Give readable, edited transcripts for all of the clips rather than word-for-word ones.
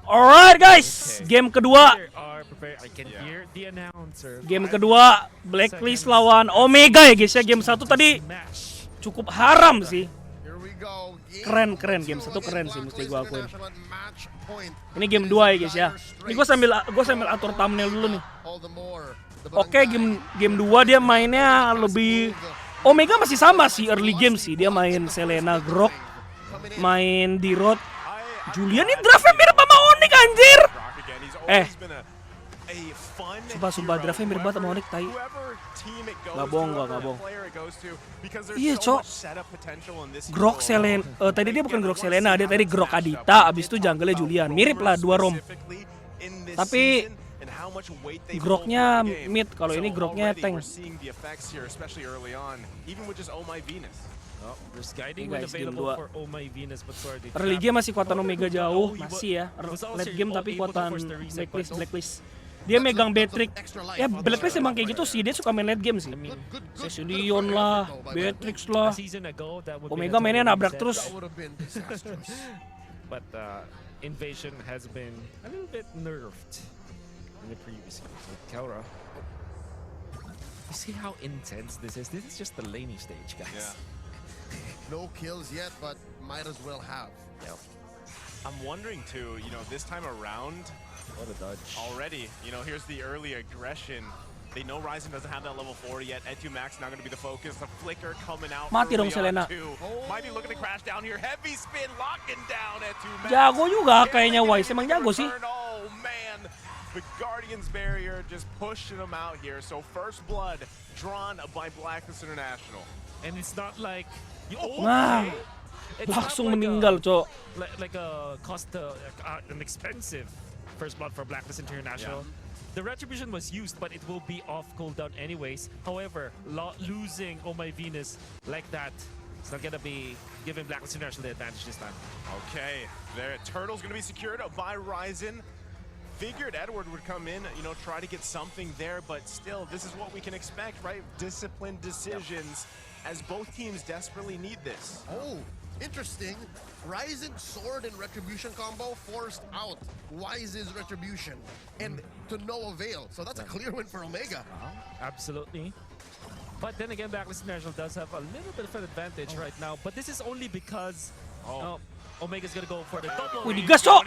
Alright guys, game kedua. Game kedua Blacklist lawan Omega ya guys ya. Game 1 tadi cukup haram sih. Keren game 1 keren sih mesti gua akuin. Ini game 2 ya guys ya. Ini gua sambil atur thumbnail dulu nih. Oke, game 2 dia mainnya lebih Omega masih sama sih early game sih. Dia main Selena Grok, main D-Rod. Julian ini draftnya mirip sama Onyx anjir. Sumpah draftnya mirip banget sama Onyx tai. Gak bohong. Iya cok. Grok Selena, tadi dia bukan Grok Selena, dia tadi Grok Adita, abis itu jungle-nya Julian. Mirip lah dua rom. Tapi Groknya mid, kalau ini Groknya tank. Guys, game 2 early game masih kuatan Omega jauh, masih ya. Late game tapi kuatan Blacklist. Dia megang Beatrix. Ya Blacklist emang kayak gitu sih, dia suka main late game sih. Session lah, Beatrix lah. Omega mainnya nabrak terus. But Invasion has been a little bit nerfed in the previous games. Like Kelra. You see how intense this is? This is just the laning stage, guys. Yeah. No kills yet, but might as well have. Yep. I'm wondering too, you know, this time around, What a dodge. already, you know, here's the early aggression. They know Ryzen doesn't have that level 4 yet. Etu Max not going to be the focus. The flicker coming out. Mati dong Selena. Might be looking to crash down here. Heavy spin locking down Etu Max. Jago juga kayaknya Wise, emang jago sih. Oh man, the Guardian's barrier just pushing them out here. So first blood drawn by Blacklist International. And it's not like Nah, langsung meninggal cok. Like a cost an expensive first blood for Blacklist International. Yeah. The retribution was used, but it will be off cooldown anyways. However, losing Oh My Venus like that, it's not gonna be giving Blacklist International the advantage this time. Okay, their Turtle's gonna be secured by Ryzen. Figured Edward would come in, you know, try to get something there, but still, this is what we can expect, right? Disciplined decisions, as both teams desperately need this. Oh, interesting. Ryzen Sword and Retribution combo forced out Wise's Retribution, and to no avail. So that's a clear win for Omega. Absolutely. But then again, Blacklist International does have a little bit of an advantage right now, but this is only because Omega's gonna go for the double. Wih digas cok.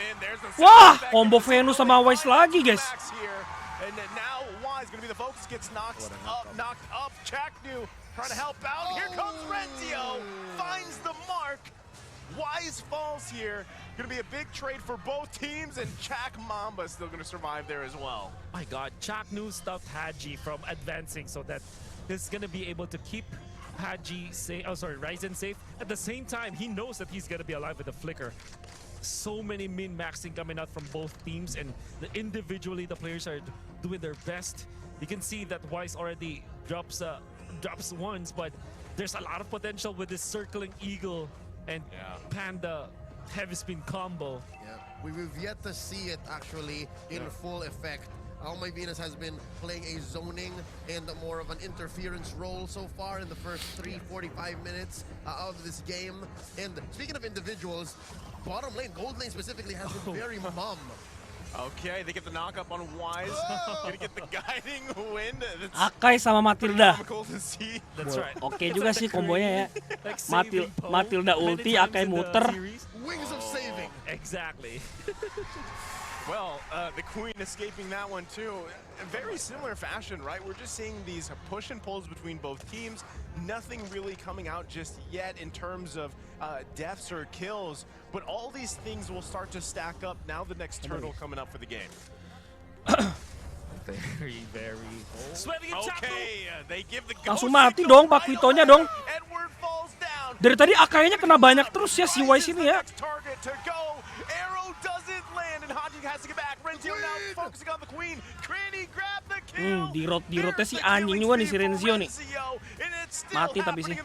Wah, combo Venus sama Wise lagi guys. And now Wise gonna be the focus, gets knocked up. Chaknu trying to help out. Here comes Renzio, finds the mark. Wise falls here. Gonna be a big trade for both teams, and Chak Mamba still gonna survive there as well. My God, Chaknu stopped Haji from advancing so that he's gonna be able to keep Haji safe. Oh, sorry, Ryzen safe. At the same time, he knows that he's gonna be alive with the flicker. So many min-maxing coming out from both teams, and individually the players are doing their best. You can see that Wise already drops once, but there's a lot of potential with this circling eagle and Panda heavy spin combo. Yeah, we've yet to see it actually in full effect. Oh My Venus has been playing a zoning and more of an interference role so far in the first 45 minutes of this game. And speaking of individuals, bottom lane, gold lane specifically, has been very mum. Okay, they get the knock up on Wise. Gonna get the guiding wind. Akai sama Matilda. Cool to see. That's right. Oke juga sih kombonya ya. Like saving Poe Matilda many ulti, times Akai in the muter. series. Wings of saving. Exactly. Well, the Queen escaping that one too. A very similar fashion, right? We're just seeing these push and pulls between both teams. Nothing really coming out just yet in terms of deaths or kills, but all these things will start to stack up now. The next turtle coming up for the game. Very. Sweating and Okay, they give the Langsung mati dong Paquitonya dong. Edward falls down. Dari tadi Akainya kena banyak terus ya si Wise ini ya. Target to go. Arrow doesn't land, and Haji has to get back. Renzio now focusing on the Queen. Cranny grab the kill. Di-road-nya si anjing juga nih si Renzio nih. Mati tapi sih.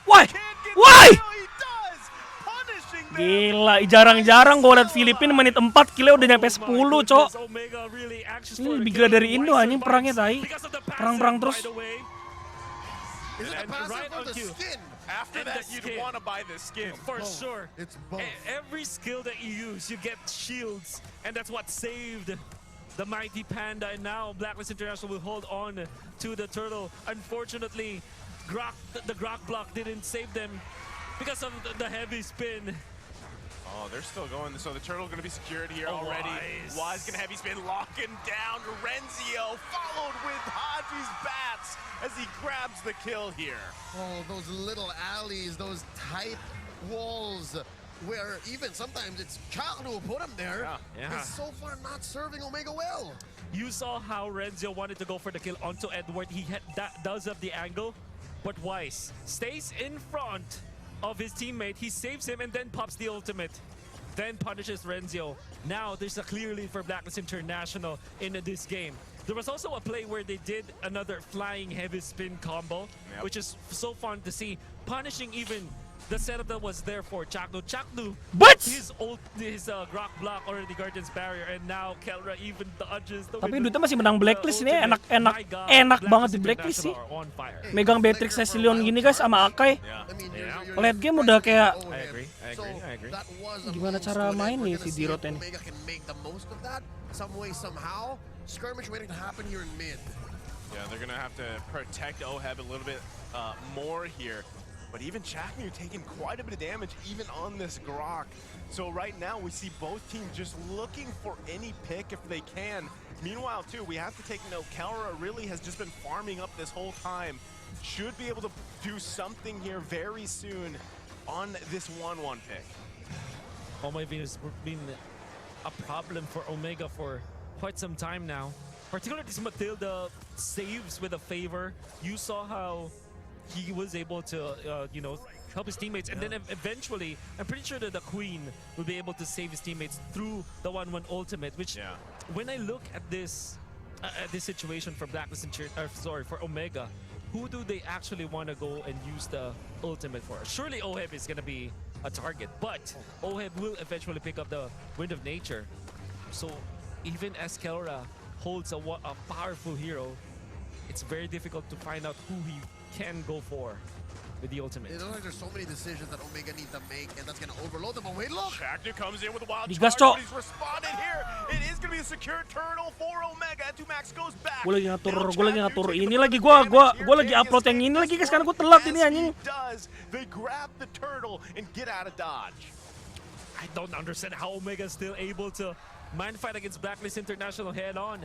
Why? Gila, jarang-jarang gue liat Filipina menit 4 kill udah nyampe 10 cok. Ini lebih gila dari Indo anjing perangnya tai. Perang-perang terus. Is it a passive or the skin? After and that, the you'd skin. want to buy this skin. For sure. It's both. Every skill that you use, you get shields, and that's what saved the mighty Panda. And now Blacklist International will hold on to the turtle. Unfortunately, the Grok block didn't save them because of the heavy spin. Oh, they're still going. So the turtle going to be secured here Oh, already. Wise. Wise going to heavy spin, locking down Renzio, followed with Haji's bats as he grabs the kill here. Oh, those little alleys, those tight walls, where even sometimes it's Chaknu who put him there. Yeah. Is so far not serving Omega well. You saw how Renzio wanted to go for the kill onto Edward. He does have the angle, but Wise stays in front of his teammate. He saves him and then pops the ultimate. Then punishes Renzio. Now there's a clear lead for Blacklist International in this game. There was also a play where they did another flying heavy spin combo, which is so fun to see. Punishing even the setup that was there for Chaknu. Chaknu, But his Grok block already Guardian's barrier, and now Kelra even dodges the tapi window. Duta masih menang Blacklist ini, ultimate. My God, enak banget Blacklist di Blacklist sih. International are on fire. Megang Beatrix sa Leon gini guys sama Akai. Yeah. I mean, Yeah. Late game udah kayak- I agree. That was a Gimana move cara to it. main We're nih gonna si see if Dirot ini? Omega can make the most of that some way, somehow. Skirmish waiting to happen here in mid. Yeah, they're going to have to protect Oheb a little bit more here. But even Chaknu taking quite a bit of damage even on this Grok. So right now we see both teams just looking for any pick if they can. Meanwhile too, we have to take note, Kelra really has just been farming up this whole time. Should be able to do something here very soon on this 1-1 pick. Oh my Venus, has been a problem for Omega for quite some time now. Particularly this Matilda saves with a favor. You saw how he was able to, help his teammates. And then eventually, I'm pretty sure that the Queen will be able to save his teammates through the 1-1 ultimate, which when I look at this situation for Blacklist for Omega, who do they actually want to go and use the ultimate for? Surely Oheb is going to be a target, but Oheb will eventually pick up the Wind of Nature. So even as Kelra holds a powerful hero, it's very difficult to find out who he can go for with the ultimate. It looks like there's so many decisions that Omega need to make, and that's going to overload them. But wait, look! Chaknu comes in with a wild Digas, charge, Cok. but he's responded here. It is going to be a secure turtle for Omega. 2max goes back. Gue lagi ngatur, Now gue lagi Chaknu ngatur. taking Ini the lagi most gue damage here. lagi upload yang ini lagi guys karena gue telat ini anjing. As he does, they grab the turtle and get out of dodge. I don't understand how Omega is still able to mind fight against Blacklist International head on.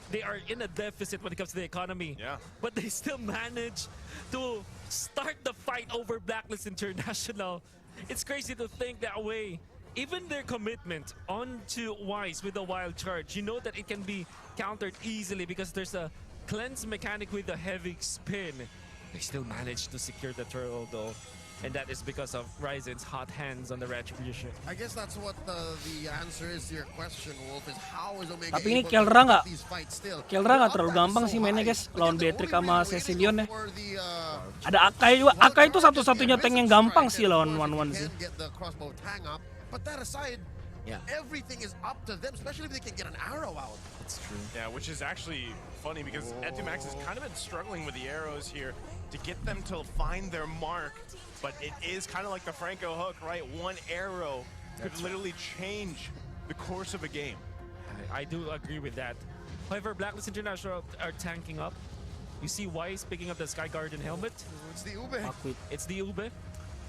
They are in a deficit when it comes to the economy. Yeah. But they still manage to start the fight over Blacklist International. It's crazy to think that way. Even their commitment onto Wise with the wild charge, you know that it can be countered easily because there's a cleanse mechanic with a heavy spin. They still manage to secure the turtle though. And that is because of Ryzen's hot hands on the Retribution. I guess that's what the answer is to your question, Wolf, is how is Omega Tapi ini able Kelra to nggak- keep these fights still? Kelra nggak The terlalu upright gampang is sih so mainnya high, guys but lawan the Beatrix only sama reason we Cecilion ya. go for the, Ada Akai juga. Akai itu satu-satunya tank yang gampang sih lawan 1-1 sih. Get the crossbow tang up, but that aside, everything is up to them, especially if they can get an arrow out. That's true. Yeah, which is actually funny because Etumax has kind of been struggling with the arrows here to get them to find their mark. But it is kind of like the Franco hook, right? One arrow could literally change the course of a game. I do agree with that. However, Blacklist International are tanking up. You see Wise picking up the Sky Guardian helmet. It's the Ube. Aku It's the Ube.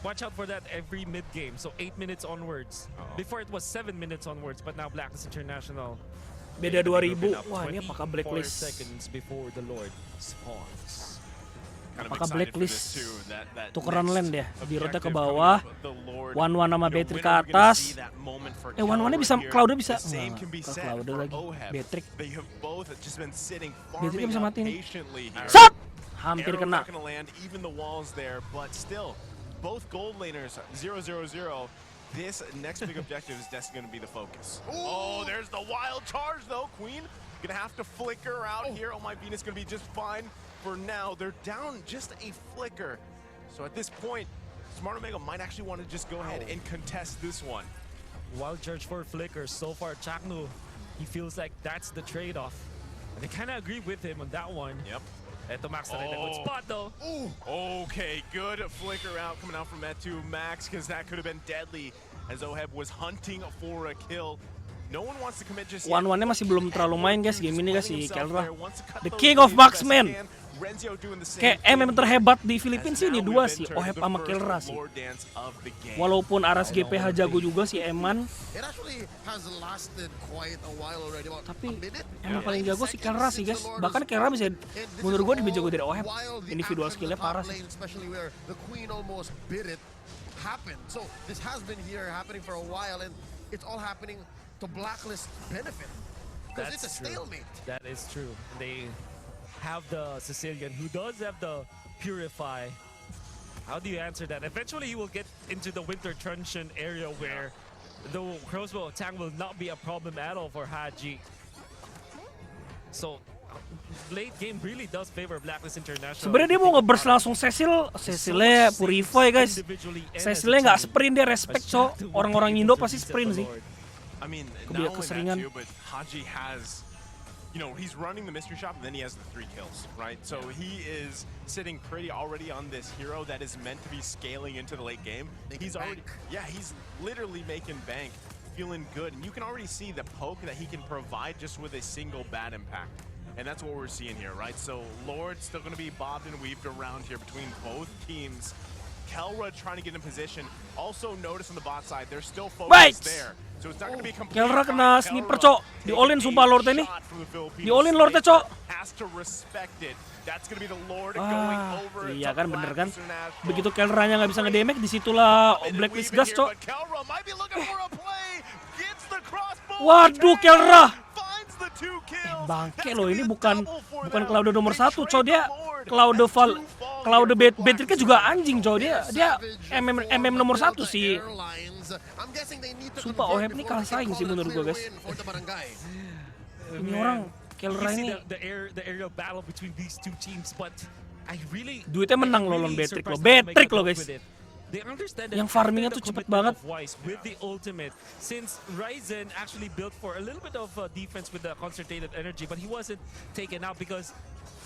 Watch out for that every mid-game, so 8 minutes onwards. Before it was 7 minutes onwards, but now Blacklist International. beda 2000. Up Wah, ini apakah 24 Blacklist? seconds before the Lord spawns. Kind of Apakah excited for Blacklist this too, that tukeran next lane ya? Dirotnya ke objective bawah. coming up, the Lord. 1-1 sama You know, Beatrix when ke are we gonna atas. see that moment for 1-1-nya bisa, Kelra here? Cloudnya bisa. The same Wah, can be ke said Cloud for lagi. Oheb. Beatrix. They have both just been sitting, Beatrix farming bisa up mati nih. patiently here. Shot! Hampir Arrow kena. not gonna land, even the walls there, but still, both gold laners, 0-0-0. This next big objective is destined to be the focus. Oh, there's the wild charge though, Queen. Gonna have to flicker out here. Oh my Venus gonna be just fine for now. They're down just a flicker. So at this point, Smart Omega might actually want to just go ahead and contest this one. Wild Charge for Flicker. So far, Chaknu, he feels like that's the trade-off. And I kind of agree with him on that one. Yep. Eto Max na rin ang good spot though. Okay, good flicker out coming out from Metu Max, because that could have been deadly as Oheb was hunting for a kill. No one wants to commit just yet. 1-1-nya masih belum terlalu main guys game ini guys si Kelra. The king of marksman. Kayak MM terhebat di Filipina sih ini dua sih, Oheb sama Kelra sih. Walaupun Aras GPH jago juga si Eman, tapi emang paling jago si Kelra sih guys. Bahkan Kelra bisa, menurut gue lebih jago dari Oheb. Individual skillnya parah sih. So this has been here happening for a while, and it's all happening to Blacklist benefit because it's a stalemate. That is true. They have the Sicilian who does have the Purify. How do you answer that? Eventually he will get into the Winter Truncheon area where the crossbow attack will not be a problem at all for Haji. So late game really does favor Blacklist International. Sebenarnya dia mau nge-burst langsung Cecilnya Purify guys. Cecilnya nggak sprint, dia respect so. Orang-orang Indo pasti sprint sih. I mean, not only that too, but Haji has, you know, he's running the mystery shop and then he has the 3 kills, right? So he is sitting pretty already on this hero that is meant to be scaling into the late game. He's already, yeah, he's literally making bank, feeling good. And you can already see the poke that he can provide just with a single bad impact. And that's what we're seeing here, right? So Lord's still going to be bobbed and weaved around here between both teams. Kelra trying to get in position. Also notice on the bot side, they're still focused there. So it's not going to be complete. Kelra kena sniper cok. Di all-in sumpah Lordnya nih. Di all-in Lordnya cok. Has to respect it. That's going to be the Lord going over. Iya kan, bener kan. Begitu Kelranya nggak bisa nge-damage, disitulah Blacklist gas cok. Waduh Kelra. Bangke loh, ini bukan Cloud nomor 1 cok, dia Cloud Beatrix juga anjing cok, dia MM nomor 1 sih. Sumpah Oheb ini kalah saing sih menurut gue guys. Ini orang Kelra ini duitnya menang loh lawan Beatrix loh guys. Yang farmingnya tuh cepet banget. With the ultimate, since Ryzen actually built for a little bit of defense with the concentrated energy, but he wasn't taken out because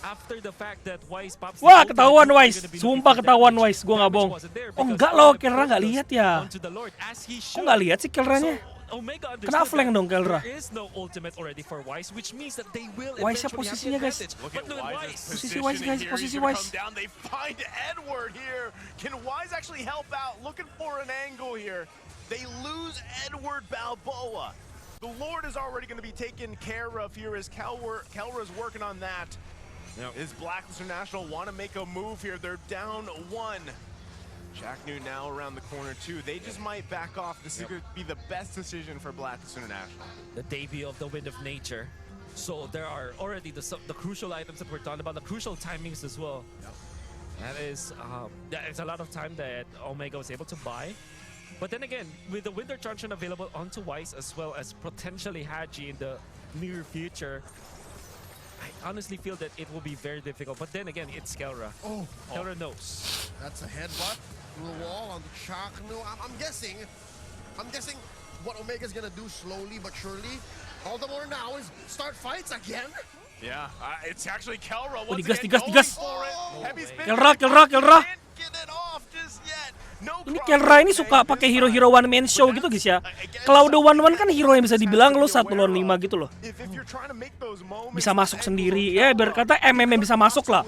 after the fact that Wise pops. Wah, ketahuan Wise. Sumpah ketahuan Wise, gua nggak bohong. Oh enggak loh, Kelra nggak lihat ya. Kok nggak lihat sih Kelranya? Kena flank dong Kelra. Wise-nya posisinya guys. Posisi Wise guys, posisi Wise. Can Wise actually help out? Looking for an angle here. They lose Edward Balboa. The Lord is already going to be taken care of here as Kelra's working on that. Is Blacklist International want to make a move here? They're down 1. Jack New now around the corner too. They just might back off. This is going to be the best decision for Blacklist International. The debut of the Wind of Nature. So there are already the crucial items that we're talking about, the crucial timings as well. That is, it's a lot of time that Omega was able to buy. But then again, with the Winter Truncheon available onto Wise as well as potentially Haji in the near future, I honestly feel that it will be very difficult. But then again, it's Kelra. Kelra knows. That's a headbutt through the wall on the Chaknu. I'm guessing what Omega's gonna do slowly but surely. All the more now is start fights again. Yeah, it's actually Kelra. Digas. Kelra. Ini Kelra ini suka pakai hero-hero one man show gitu guys ya. Cloud 1-1 kan hero yang bisa dibilang lo 1 lawan 5 gitu loh. Bisa masuk sendiri ya, berkata MM bisa masuk lah.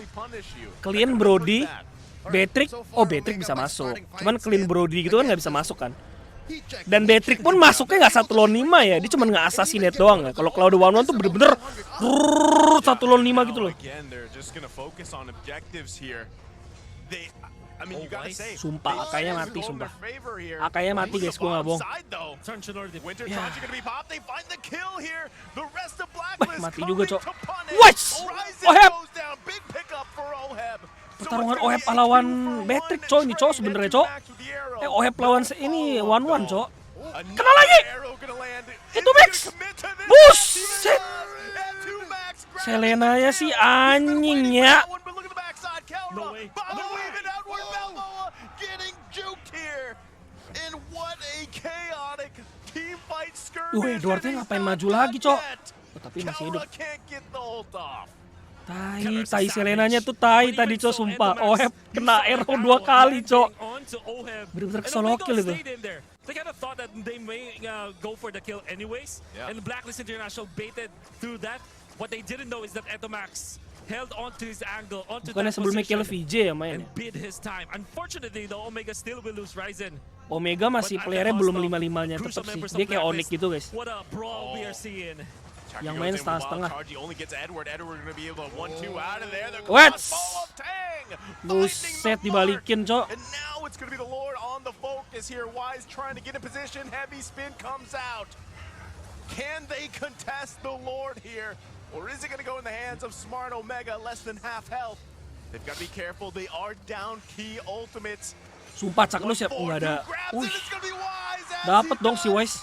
Clean Brody, Beatrix, Beatrix bisa masuk. Cuman Clean Brody gitu kan nggak bisa masuk kan. Dan Beatrix pun masuknya nggak 1 lawan 5 ya, dia cuma nge-assassinate doang ya. Kalau Cloud 1-1 tuh bener-bener 1 lawan 5 gitu loh. Sumpah, Akainya mati, sumpah. Akainya mati guys, gue nggak bohong. Mati juga cok. Wes, Oheb. Pertarungan Oheb lawan Beatrix cok, ini cok sebenarnya cok. Oheb lawan ini 1-1 cok. Kena lagi. Itu Max. Buset. Selena-nya sih anjing ya. No way. Edwardnya ngapain maju lagi cok? Tapi masih hidup. Tai Selenanya tuh tai tadi cok, sumpah. Oheb kena arrow 2 kali cok. Bener-bener kesolokil itu. They kind of thought that they may go for the kill anyways, and Blacklist International baited through that. What they didn't know is that Etomax held onto his angle, onto Bukannya that sebelumnya kill position, VJ ya main and ya? bid his time. Unfortunately, the Omega still will lose Ryzen. Omega masih But at playernya the belum cost of 5-5-nya crucial tetap sih. members of Dia kayak Blacklist. Onyx gitu guys. What a brawl we are seeing. Chucky Yang goes main in with setengah-setengah. wild card. He only gets Edward. Edward gonna be able to 1-2 out of there. The Wets! crossbow of Tang Buset, finding the mark. dibalikin cok. And now it's gonna be the Lord on the focus here. Wise trying to get in position. Heavy spin comes out. Can they contest the Lord here? Or is it gonna go in the hands of Smart Omega, less than half health? They've got to be careful. They are down key ultimates. Sumpah cak lu siap nggak ada. Wih, Dapat dapet dong si Wise.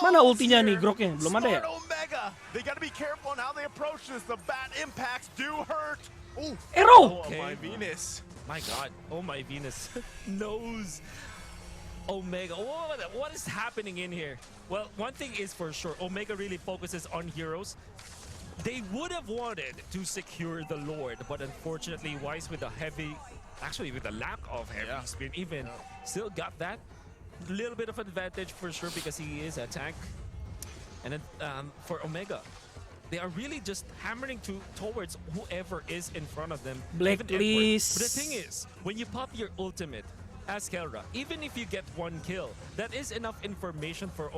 Mana ultinya nih, Groknya? Belum ada ya? They gotta be careful on how they approach this. The bat impacts do hurt. Ooh. Arrow! Oh, my Venus. My God, oh my Venus knows Omega. What is happening in here? Well, one thing is for sure, Omega really focuses on heroes. They would have wanted to secure the Lord, but unfortunately, Wise with the heavy, actually with the lack of heavy spin, even still got that little bit of advantage for sure because he is a tank. And then for Omega, they are really just hammering towards whoever is in front of them. even Edward. Blacklist. But the thing is, when you pop your ultimate as Kelra, even if you get 1 kill, that is enough information for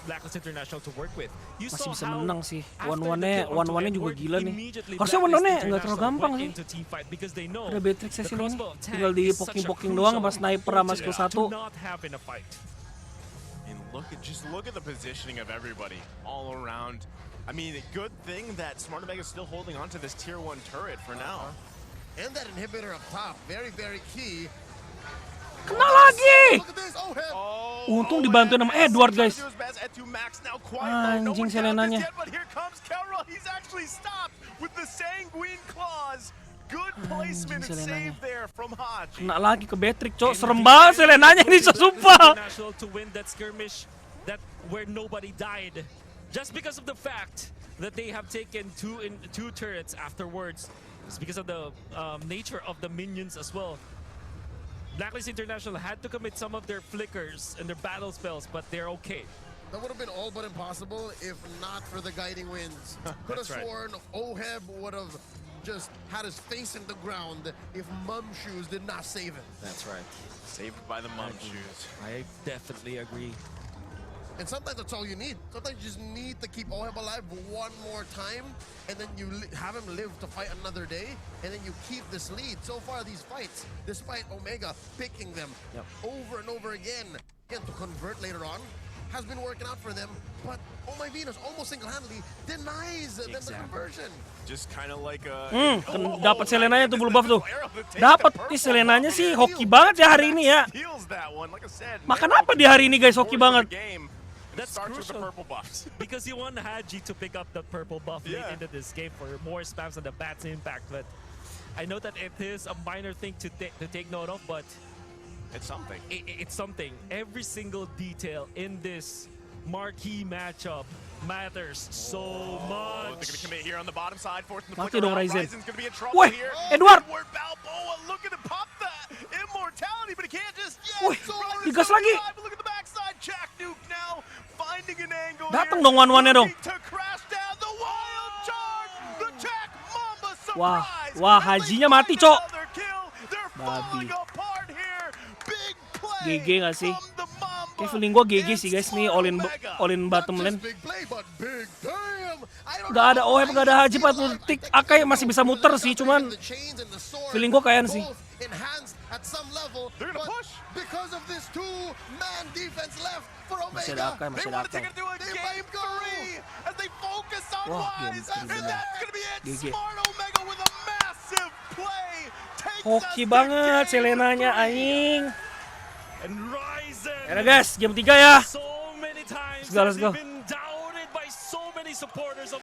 Blacklist International to work with. You Masih saw bisa how menang sih. after the One-one-nya kill onto juga Edward, gila nih. immediately Harusnya Blacklist one-one-nya nggak terlalu International gampang went sih. into teamfight because they know Ada Beatrix the sih ini. crossbow of Tinggal Tang di is such a poking-poking crucial doang sama sniper sama skill ultimate 1. to not have in a fight. And just look at the positioning of everybody all around. I mean, a good thing that Smart Omega is still holding on to this tier 1 turret for now. And that inhibitor up top, very, very key. Kena lagi! Look at this, oh, hell. Oh, Untung dibantuin sama Edward, guys. Anjing Anjing Selenanya. But here comes Kelra. He's actually stopped with the sanguine claws. Good placement and Selenanya. save there from Haji. Kena lagi ke Beatrix cok. Serem banget Selenanya ini cok, sumpah. International to win that skirmish that where nobody died, just because of the fact that they have taken two turrets afterwards. It's because of the nature of the minions as well. Blacklist International had to commit some of their flickers and their battle spells, but they're okay. That would have been all but impossible if not for the guiding winds. Could have That's right. sworn Oheb would have just had his face in the ground if Mum Shoes did not save him. That's right. Saved by the mum shoes. I definitely agree. And sometimes that's all you need. Sometimes you just need to keep Oheb alive one more time, and then you have him live to fight another day, and then you keep this lead. So far, these fights, despite Omega picking them over and over again to convert later on, has been working out for them. But Oh My Venus almost single-handedly denies them the conversion. Just kind of like a... Dapat Selenanya tuh blue buff tuh. Dapat nih Selenanya sih hoki banget ya hari ini ya. Makan apa di hari ini guys, hoki banget. That's crucial because you want Haji to pick up the purple buff late into this game for more spams on the bat's impact. But I know that it is a minor thing to take note of, but it's something. It's something. Every single detail in this marquee matchup matters so much. They're gonna commit here on the bottom side, forcing the Mati flicker dong out. Ryzen. Ryzen's gonna be in trouble Woi, here. Edward. Balboa looking to pop the immortality, but he can't just yet. Woi, digas lagi. Look at the backside. Jack Nuke now finding an angle. Datang dong one-one-nya dong. To crash down the wild charge. The Jack Mamba Wah, surprise. wah Hajinya mati cok. Another kill. They're Babi. falling apart here. Big play. GG gak sih? from the Mamba. Kayak feeling gue GG sih guys nih, all in bottom lane. Big play, but big damn. I don't Gak ada know. OM, gak ada Haji 40 detik. Akai masih bisa muter sih, cuman The chains and the sword, feeling gue kayaknya sih. both enhanced at some level. They're gonna but push. Because of this two-man defense left for Masih Omega. ada Akai, They masih ada want to Akai. take it to a They game might go. 3 as they focus on Wah, Wise, game and three that's gonna be it. GG. Smart Omega with a massive play. Takes us Hoki to banget game Selenanya 3. anjing. And Ryzen. Ya guys, game 3 ya. So many times Let's go, let's has he go. been doubted by so many supporters of